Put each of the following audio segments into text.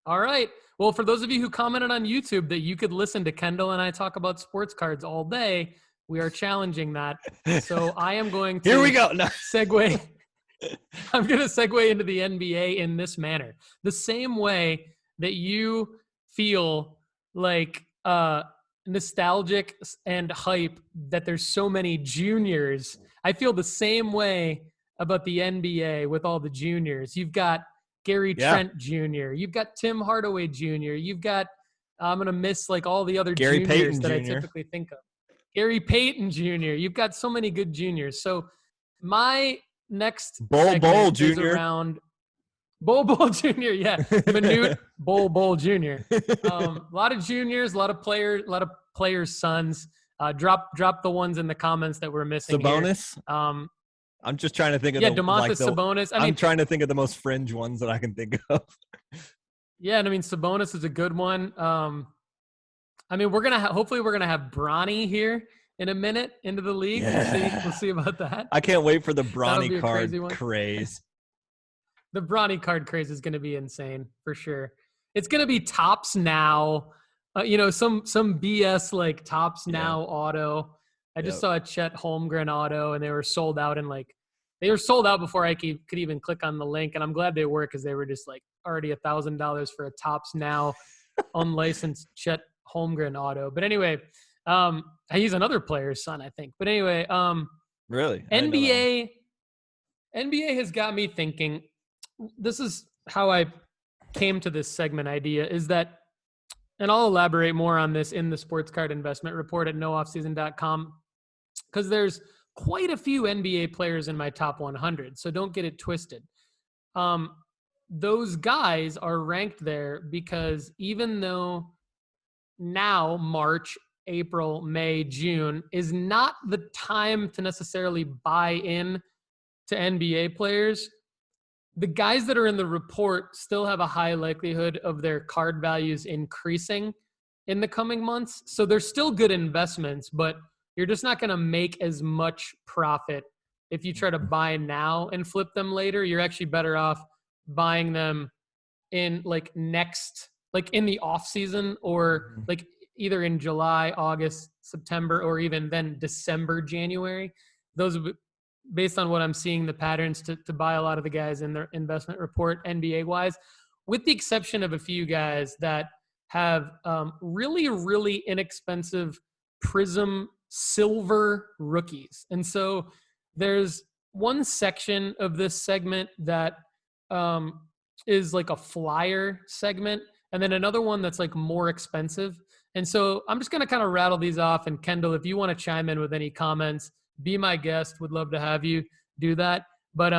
All right. Well, for those of you who commented on YouTube that you could listen to Kendall and I talk about sports cards all day, we are challenging that. So I am going to Here we go. No. segue. I'm going to segue into the NBA in this manner. The same way that you feel like nostalgic and hype that there's so many juniors, I feel the same way about the NBA with all the juniors. You've got Gary Trent Jr., you've got Tim Hardaway Jr., you've got, I'm going to miss like all the other Gary juniors Payton that Jr. I typically think of. Gary Payton Jr., you've got so many good juniors. So my next Bol Jr. is around Bol Jr. Yeah, Manute Bol Jr. A lot of juniors, a lot of players' sons. Drop the ones in the comments that we're missing. Sabonis. Here. I'm just trying to think of Domantas Sabonis. I'm trying to think of the most fringe ones that I can think of. Yeah, and I mean Sabonis is a good one. I mean, hopefully we're gonna have Bronny here in a minute into the league. Yeah. We'll see about that. I can't wait for the Bronny card craze. The Bronny card craze is going to be insane for sure. It's going to be Tops Now, some BS like Tops Now auto. I just saw a Chet Holmgren auto, and they were sold out they were sold out before I could even click on the link. And I'm glad they were, because they were just like already $1,000 for a Tops Now unlicensed Chet Holmgren auto. But anyway, he's another player's son, I think. But anyway, really, NBA has got me thinking. This is how I came to this segment idea, is that, and I'll elaborate more on this in the sports card investment report at nooffseason.com, because there's quite a few NBA players in my top 100. So don't get it twisted. Those guys are ranked there because even though now March, April, May, June is not the time to necessarily buy in to NBA players, the guys that are in the report still have a high likelihood of their card values increasing in the coming months. So they're still good investments, but you're just not going to make as much profit if you try to buy now and flip them later. You're actually better off buying them in in the off season, or like either in July, August, September, or even then December, January. Those, based on what I'm seeing, the patterns to buy a lot of the guys in their investment report, NBA wise, with the exception of a few guys that have really, really inexpensive Prism Silver rookies. And so there's one section of this segment that is like a flyer segment, and then another one that's like more expensive. And so I'm just going to kind of rattle these off. And Kendall, if you want to chime in with any comments, be my guest. Would love to have you do that. But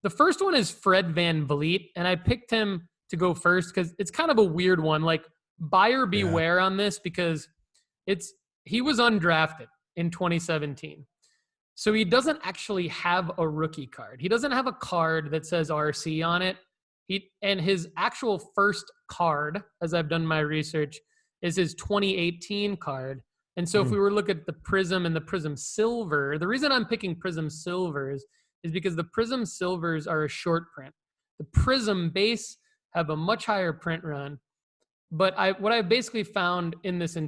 the first one is Fred VanVleet, and I picked him to go first because it's kind of a weird one. Like, buyer beware on this, because he was undrafted in 2017. So he doesn't actually have a rookie card. He doesn't have a card that says RC on it. And his actual first card, as I've done my research, is his 2018 card. And so if we were to look at the Prism and the Prism Silver, the reason I'm picking Prism Silvers is because the Prism Silvers are a short print. The Prism base have a much higher print run. But what I basically found in this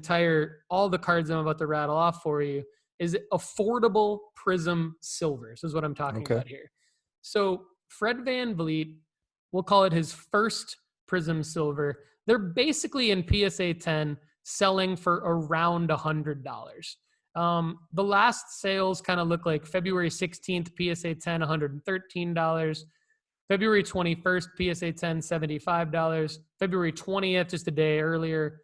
all the cards I'm about to rattle off for you, is affordable Prism Silvers is what I'm talking about here. So Fred VanVleet, we'll call it his first Prism Silver. They're basically in PSA 10 selling for around $100. The last sales kind of look like February 16th, PSA 10, $113. February 21st, PSA 10, $75. February 20th, just a day earlier,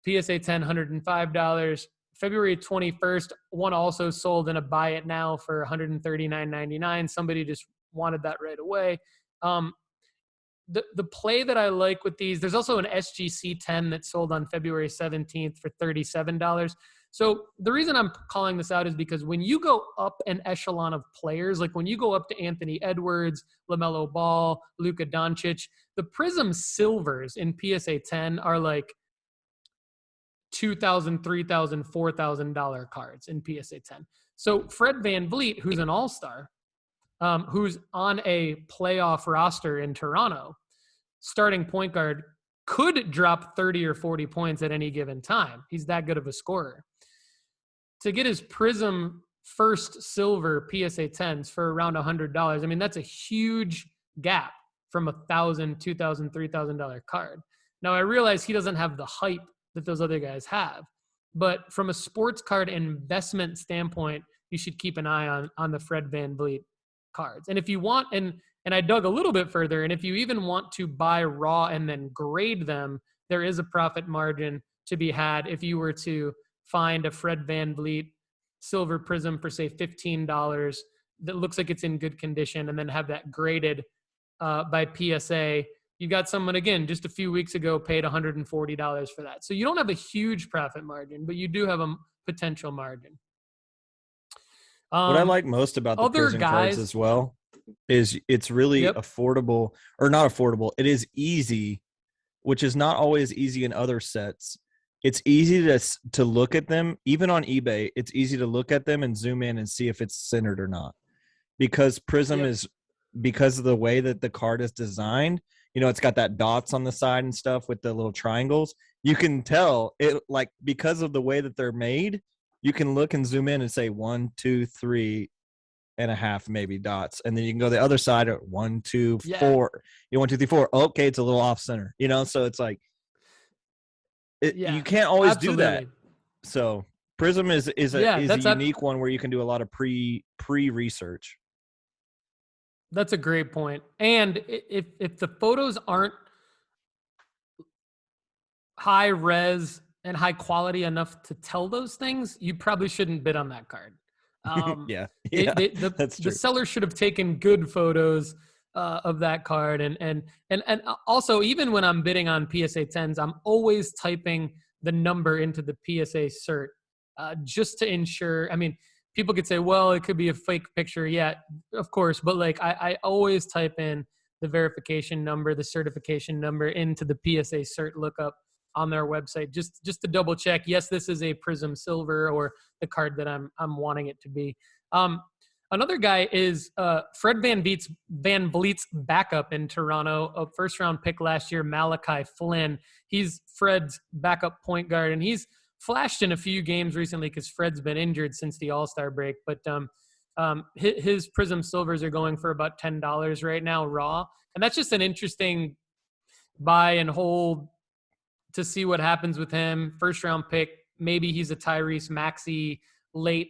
PSA 10, $105. February 21st, one also sold in a buy it now for $139.99. Somebody just wanted that right away. The play that I like with these, there's also an SGC 10 that sold on February 17th for $37. So the reason I'm calling this out is because when you go up an echelon of players, like when you go up to Anthony Edwards, LaMelo Ball, Luka Doncic, the Prism Silvers in PSA 10 are like $2,000, $3,000, $4,000 cards in PSA 10. So Fred VanVleet, who's an all-star, who's on a playoff roster in Toronto, starting point guard could drop 30 or 40 points at any given time. He's that good of a scorer. To get his Prism first silver PSA 10s for around $100, I mean, that's a huge gap from $1,000, $2,000, $3,000 card. Now, I realize he doesn't have the hype that those other guys have, but from a sports card investment standpoint, you should keep an eye on the Fred VanVleet cards. And if you want, and I dug a little bit further, and if you even want to buy raw and then grade them, there is a profit margin to be had if you were to find a Fred VanVleet Silver Prism for, say, $15 that looks like it's in good condition, and then have that graded by PSA. You got someone, again, just a few weeks ago paid $140 for that. So you don't have a huge profit margin, but you do have a potential margin. What I like most about the Prism cards as well is it's really affordable, or not affordable. It is easy, which is not always easy in other sets. It's easy to look at them. Even on eBay, it's easy to look at them and zoom in and see if it's centered or not. Because Prism is, because of the way that the card is designed, you know, it's got that dots on the side and stuff with the little triangles. You can tell it, like, because of the way that they're made, you can look and zoom in and say 1, 2, 3.5 maybe dots. And then you can go the other side at 1, 2, 4. You 1, 2, 3, 4. Okay, it's a little off center, you know, so it's like, you can't always do that. So Prism is a unique one where you can do a lot of pre-research. That's a great point. And if the photos aren't high res and high quality enough to tell those things, you probably shouldn't bid on that card. That's true. The seller should have taken good photos of that card. And also, even when I'm bidding on PSA 10s, I'm always typing the number into the PSA cert just to ensure. I mean, people could say, well, it could be a fake picture. Yeah, of course. But like, I always type in the verification number, the certification number into the PSA cert lookup on their website, just to double check. Yes, this is a Prism Silver, or the card that I'm wanting it to be. Another guy is Fred VanVleet's backup in Toronto, a first-round pick last year, Malachi Flynn. He's Fred's backup point guard, and he's flashed in a few games recently because Fred's been injured since the All-Star break. But his Prism Silvers are going for about $10 right now, raw. And that's just an interesting buy and hold to see what happens with him. First-round pick, maybe he's a Tyrese Maxey, late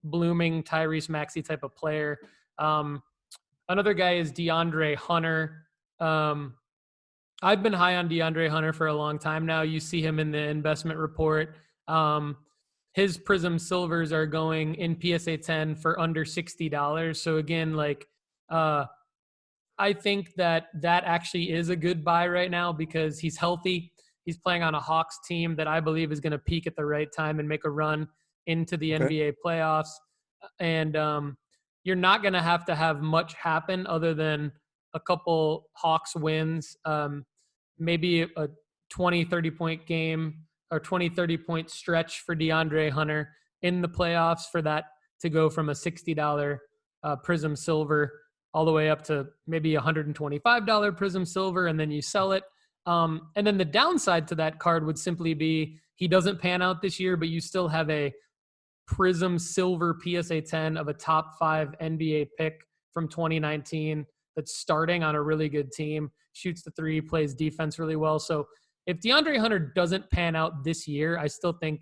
blooming Tyrese Maxey type of player. Another guy is Deandre Hunter. I've been high on Deandre Hunter for a long time now. You see him in the investment report. His Prism Silvers are going in PSA 10 for under $60. So again, like, I think that actually is a good buy right now because he's healthy. He's playing on a Hawks team that I believe is going to peak at the right time and make a run into the NBA playoffs. And you're not going to have much happen other than a couple Hawks wins, maybe a 20, 30-point game or 20, 30-point stretch for Deandre Hunter in the playoffs for that to go from a $60 Prism Silver all the way up to maybe $125 Prism Silver, and then you sell it. And then the downside to that card would simply be he doesn't pan out this year, but you still have a Prism Silver PSA 10 of a top 5 NBA pick from 2019 that's starting on a really good team, shoots the three, plays defense really well. So if DeAndre Hunter doesn't pan out this year, I still think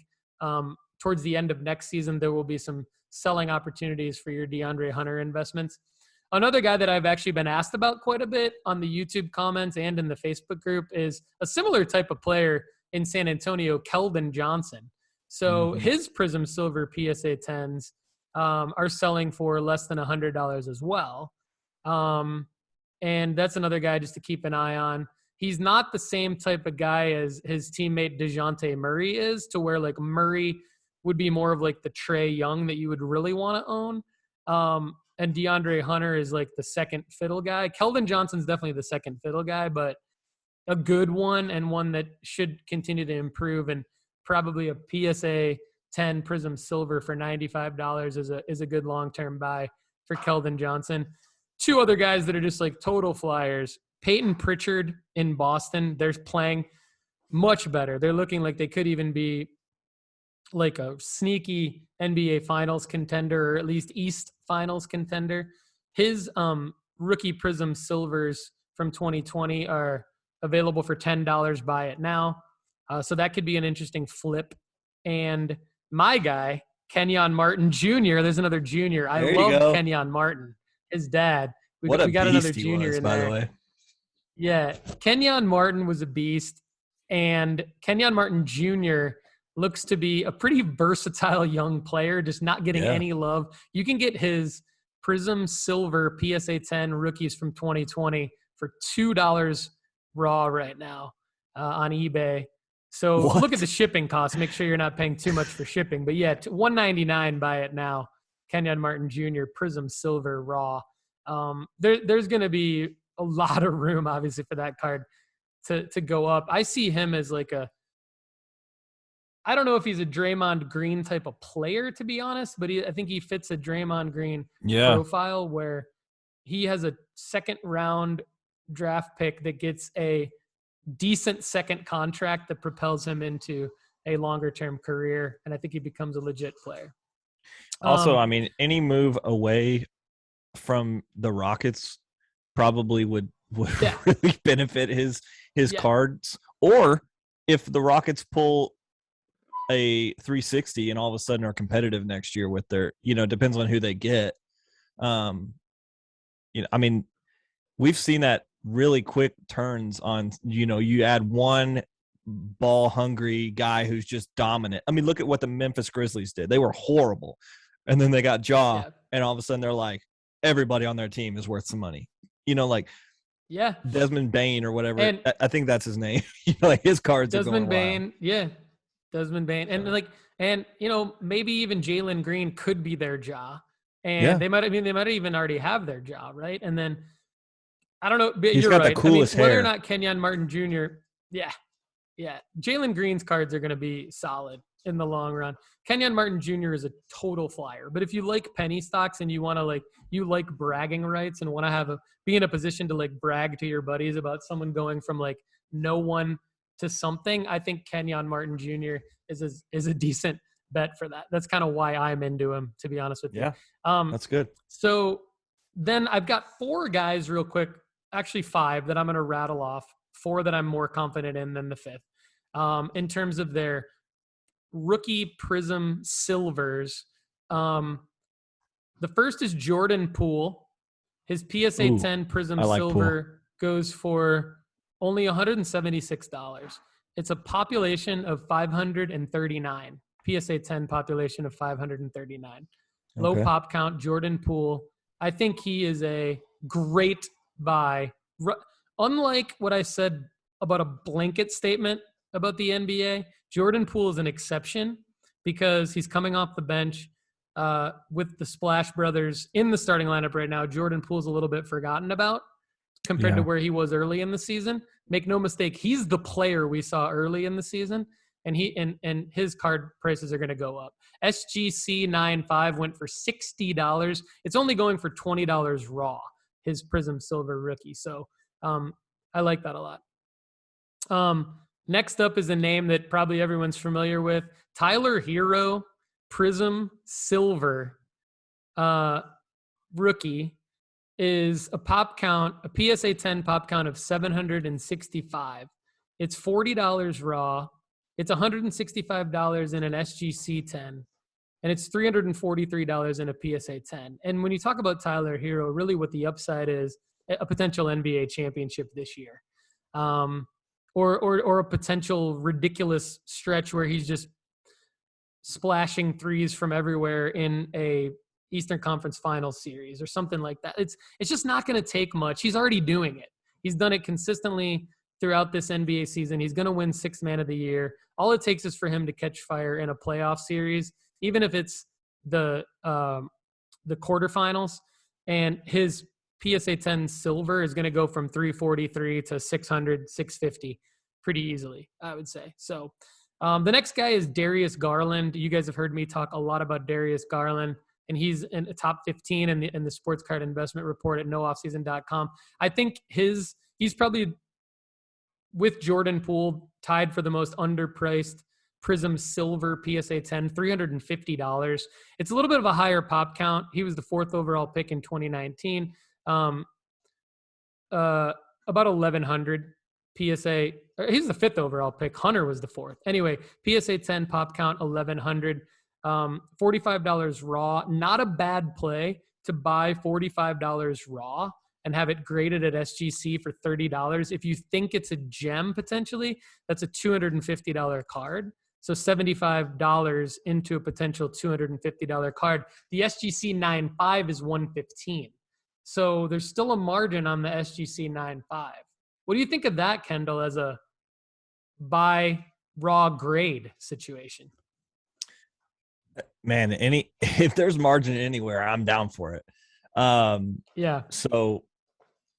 towards the end of next season, there will be some selling opportunities for your DeAndre Hunter investments. Another guy that I've actually been asked about quite a bit on the YouTube comments and in the Facebook group is a similar type of player in San Antonio, Keldon Johnson. So his Prism Silver PSA 10s are selling for less than $100 as well. And that's another guy just to keep an eye on. He's not the same type of guy as his teammate DeJounte Murray is, to where like Murray would be more of like the Trae Young that you would really want to own. And DeAndre Hunter is like the second fiddle guy. Keldon Johnson's definitely the second fiddle guy, but a good one and one that should continue to improve. And probably a PSA 10 Prism Silver for $95 is a good long-term buy for Keldon Johnson. Two other guys that are just like total flyers. Peyton Pritchard in Boston, they're playing much better. They're looking like they could even be like a sneaky NBA Finals contender, or at least East Finals contender. His rookie Prism Silvers from 2020 are available for $10. Buy it now. So that could be an interesting flip. And my guy, Kenyon Martin Jr., there's another junior. I love Kenyon Martin, his dad. We got another junior in there. By the way. Yeah, Kenyon Martin was a beast. And Kenyon Martin Jr. looks to be a pretty versatile young player, just not getting any love. You can get his Prism Silver PSA 10 rookies from 2020 for $2 raw right now on eBay. So look at the shipping costs. Make sure you're not paying too much for shipping. But yeah, $199, buy it now. Kenyon Martin Jr. Prism Silver raw. There's going to be a lot of room, obviously, for that card to go up. I see him as like I don't know if he's a Draymond Green type of player, to be honest, but I think he fits a Draymond Green profile where he has a second round draft pick that gets a decent second contract that propels him into a longer term career. And I think he becomes a legit player. Also, I mean, any move away from the Rockets probably would really benefit his cards. Or if the Rockets pull a 360 and all of a sudden are competitive next year with their, depends on who they get. I mean, we've seen that really quick turns on, you add one ball hungry guy who's just dominant. I mean, look at what the Memphis Grizzlies did. They were horrible. And then they got Ja, and all of a sudden they're like, everybody on their team is worth some money. Desmond Bain or whatever. And I think that's his name. His cards Desmond are going Bain, Desmond Bain. And maybe even Jalen Green could be their Ja. And they might even already have their Ja, right? And then I don't know. But He's got the coolest hair. Whether or not Kenyon Martin Jr. Yeah. Jalen Green's cards are going to be solid in the long run. Kenyon Martin Jr. is a total flyer. But if you like penny stocks and you want to you like bragging rights and want to be in a position to brag to your buddies about someone going from no one to something, I think Kenyon Martin Jr. is a decent bet for that. That's kind of why I'm into him, to be honest with you. Yeah, that's good. So then I've got 4 guys real quick, actually 5 that I'm going to rattle off, 4 that I'm more confident in than the 5th. In terms of their rookie Prism Silvers. The first is Jordan Poole. His PSA 10 Prism Silver goes for only $176. It's a population of 539. PSA 10 population of 539. Low pop count, Jordan Poole. I think he is a great buy. Unlike what I said about a blanket statement about the NBA, Jordan Poole is an exception because he's coming off the bench with the Splash Brothers in the starting lineup right now. Jordan Poole's a little bit forgotten about compared to where he was early in the season. Make no mistake, he's the player we saw early in the season, and his card prices are going to go up. SGC 95 went for $60. It's only going for $20 raw, his Prism Silver rookie. So I like that a lot. Next up is a name that probably everyone's familiar with. Tyler Hero, Prism Silver rookie is a pop count, a PSA 10 pop count of 765. It's $40 raw. It's $165 in an SGC 10. And it's $343 in a PSA 10. And when you talk about Tyler Hero, really what the upside is, a potential NBA championship this year. Or a potential ridiculous stretch where he's just splashing threes from everywhere in a Eastern Conference Finals series or something like that. It's just not going to take much. He's already doing it. He's done it consistently throughout this NBA season. He's going to win 6th Man of the Year. All it takes is for him to catch fire in a playoff series, even if it's the quarterfinals. And his PSA 10 silver is going to go from 343 to 600, 650 pretty easily, I would say. So the next guy is Darius Garland. You guys have heard me talk a lot about Darius Garland, and he's in the top 15 in the Sports Card Investment Report at nooffseason.com. I think his he's probably, with Jordan Poole, tied for the most underpriced Prism Silver PSA 10, $350. It's a little bit of a higher pop count. He was the 4th overall pick in 2019. About 1,100 PSA. He's the 5th overall pick. Hunter was the 4th. Anyway, PSA 10 pop count 1,100. $45 raw. Not a bad play to buy $45 raw and have it graded at SGC for $30. If you think it's a gem potentially, that's a $250 card. So $75 into a potential $250 card. The SGC 9.5 is $115. So there's still a margin on the SGC 9.5. What do you think of that, Kendall, as a buy raw grade situation? Man, if there's margin anywhere, I'm down for it. Yeah. So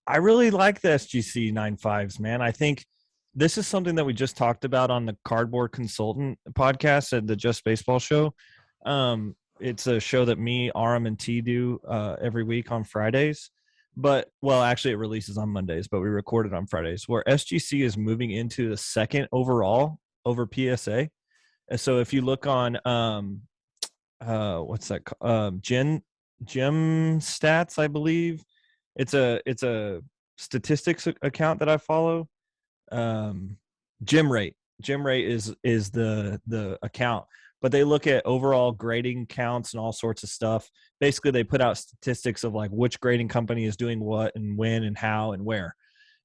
I really like the SGC 9.5s, man. I think this is something that we just talked about on the Cardboard Consultant podcast at the Just Baseball show. It's a show that me, Aram, and T do every week on Fridays. But, well, actually it releases on Mondays, but we record it on Fridays, where SGC is moving into the 2nd overall over PSA. And so if you look on what's that? Gem Stats, I believe. It's a statistics account that I follow. Gem Rate is the account, but they look at overall grading counts and all sorts of stuff. Basically, they put out statistics of like which grading company is doing what and when and how and where.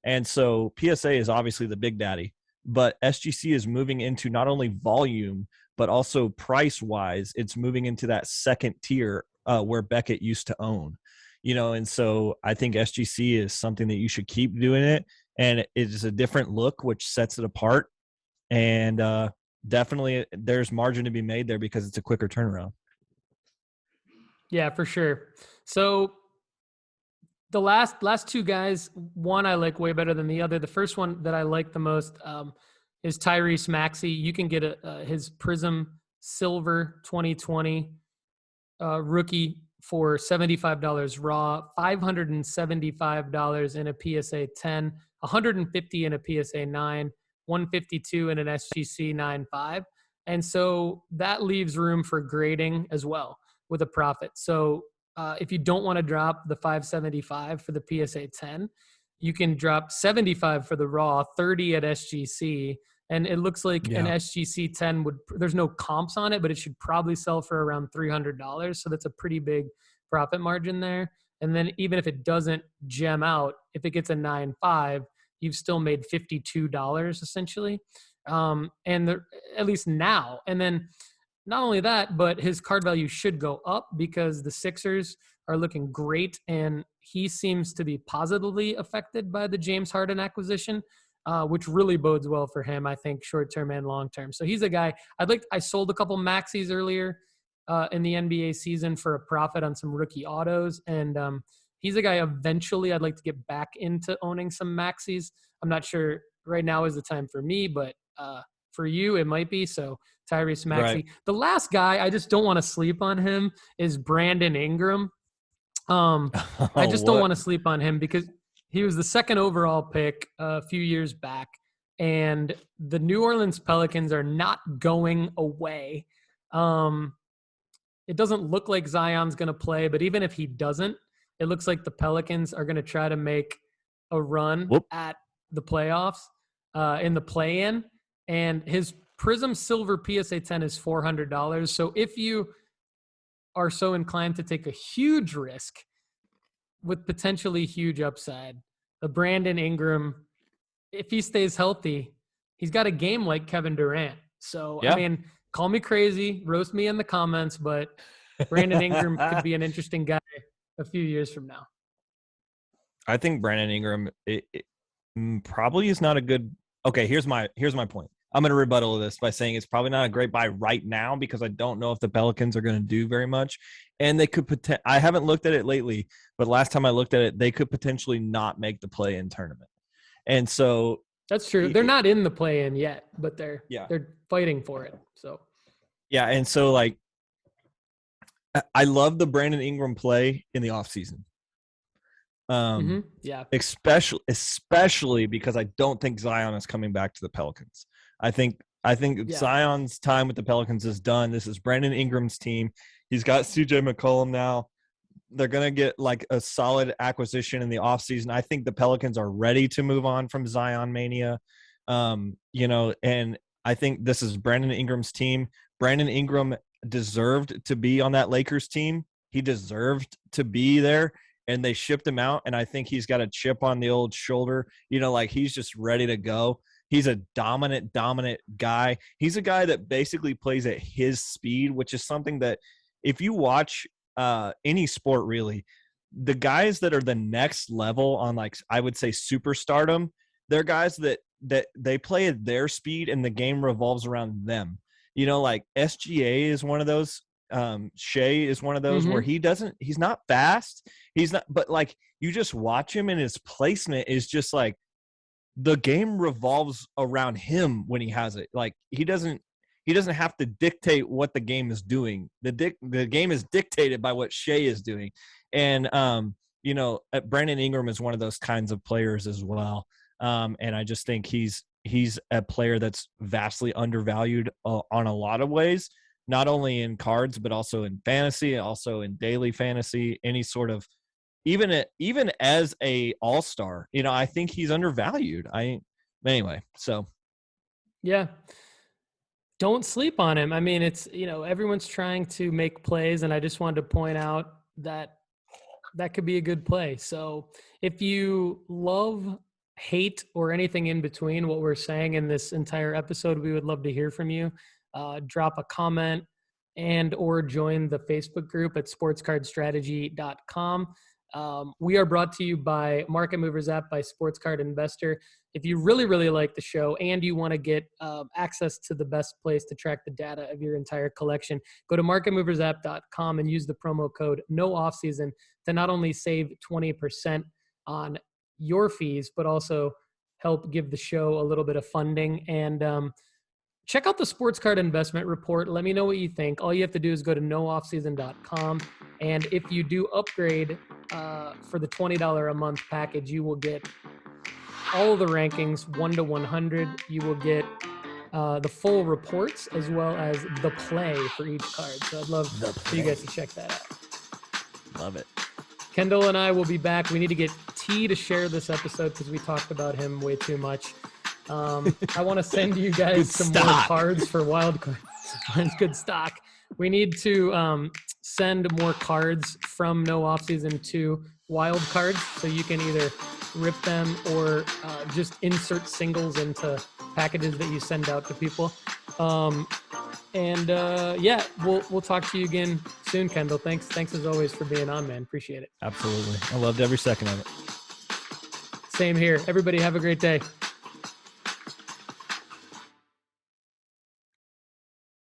And so PSA is obviously the big daddy, but SGC is moving into not only volume, but also price-wise, it's moving into that 2nd tier where Beckett used to own. And so I think SGC is something that you should keep doing it, and it is a different look, which sets it apart. And definitely there's margin to be made there because it's a quicker turnaround. Yeah, for sure. So the last 2 guys, one I like way better than the other. The first one that I like the most is Tyrese Maxey. You can get his Prism Silver 2020 rookie for $75 raw, $575 in a PSA 10, $150 in a PSA 9, $152 in an SGC 9.5. And so that leaves room for grading as well with a profit. So if you don't want to drop the $575 for the PSA 10, you can drop $75 for the raw, $30 at SGC. And it looks like an SGC 10 there's no comps on it, but it should probably sell for around $300. So that's a pretty big profit margin there. And then even if it doesn't gem out, if it gets a 9.5, you've still made $52 essentially. At least now. And then not only that, but his card value should go up because the Sixers are looking great. And he seems to be positively affected by the James Harden acquisition. Which really bodes well for him, I think, short-term and long-term. So he's a guy I sold a couple Maxis earlier in the NBA season for a profit on some rookie autos. And he's a guy eventually I'd like to get back into owning some Maxis. I'm not sure right now is the time for me, but for you, it might be. So Tyrese Maxey. Right. The last guy, I just don't want to sleep on him, is Brandon Ingram. I just don't want to sleep on him because he was the 2nd overall pick a few years back, and the New Orleans Pelicans are not going away. It doesn't look like Zion's going to play, but even if he doesn't, it looks like the Pelicans are going to try to make a run at the playoffs in the play-in, and his Prism Silver PSA 10 is $400. So if you are so inclined to take a huge risk with potentially huge upside, the Brandon Ingram, if he stays healthy, he's got a game like Kevin Durant. So, I mean, call me crazy, roast me in the comments, but Brandon Ingram could be an interesting guy a few years from now. I think Brandon Ingram probably is not a good – okay, here's my point. I'm going to rebuttal this by saying it's probably not a great buy right now because I don't know if the Pelicans are going to do very much. And they could – I haven't looked at it lately, but last time I looked at it, they could potentially not make the play-in tournament. And so – that's true. They're not in the play-in yet, but they're fighting for it. So yeah, and so like I love the Brandon Ingram play in the offseason. Yeah. Especially because I don't think Zion is coming back to the Pelicans. I think Zion's time with the Pelicans is done. This is Brandon Ingram's team. He's got CJ McCollum now. They're going to get like a solid acquisition in the offseason. I think the Pelicans are ready to move on from Zion mania. And I think this is Brandon Ingram's team. Brandon Ingram deserved to be on that Lakers team. He deserved to be there, and they shipped him out. And I think he's got a chip on the old shoulder. He's just ready to go. He's a dominant guy. He's a guy that basically plays at his speed, which is something that if you watch any sport, really, the guys that are the next level on, like, I would say superstardom, they're guys that they play at their speed and the game revolves around them. Like SGA is one of those. Shea is one of those where he's not fast. He's not, but like you just watch him and his placement is just like the game revolves around him when he has it. Like he doesn't have to dictate what the game is doing. The game is dictated by what Shea is doing. And, Brandon Ingram is one of those kinds of players as well. And I just think he's a player that's vastly undervalued on a lot of ways, not only in cards, but also in fantasy, also in daily fantasy, any sort of, even as a all-star, I think he's undervalued. Anyway, so. Yeah. Don't sleep on him. I mean, it's, everyone's trying to make plays, and I just wanted to point out that could be a good play. So if you love, hate, or anything in between what we're saying in this entire episode, we would love to hear from you. Drop a comment and or join the Facebook group at sportscardstrategy.com. We are brought to you by Market Movers app by Sports Card Investor. If you really, really like the show and you want to get access to the best place to track the data of your entire collection, go to marketmoversapp.com and use the promo code NOOFFSEASON to not only save 20% on your fees, but also help give the show a little bit of funding. And check out the Sports Card Investment Report. Let me know what you think. All you have to do is go to nooffseason.com. And if you do upgrade for the $20 a month package, you will get all the rankings 1 to 100. You will get the full reports as well as the play for each card. So I'd love for you guys to check that out. Love it. Kendall and I will be back. We need to get T to share this episode because we talked about him way too much. I want to send you guys some more cards for wild cards. It's good stock. We need to send more cards from No Offseason to wild cards, so you can either rip them or just insert singles into packages that you send out to people. We'll talk to you again soon, Kendall. Thanks as always for being on, man. Appreciate it. Absolutely. I loved every second of it. Same here. Everybody have a great day.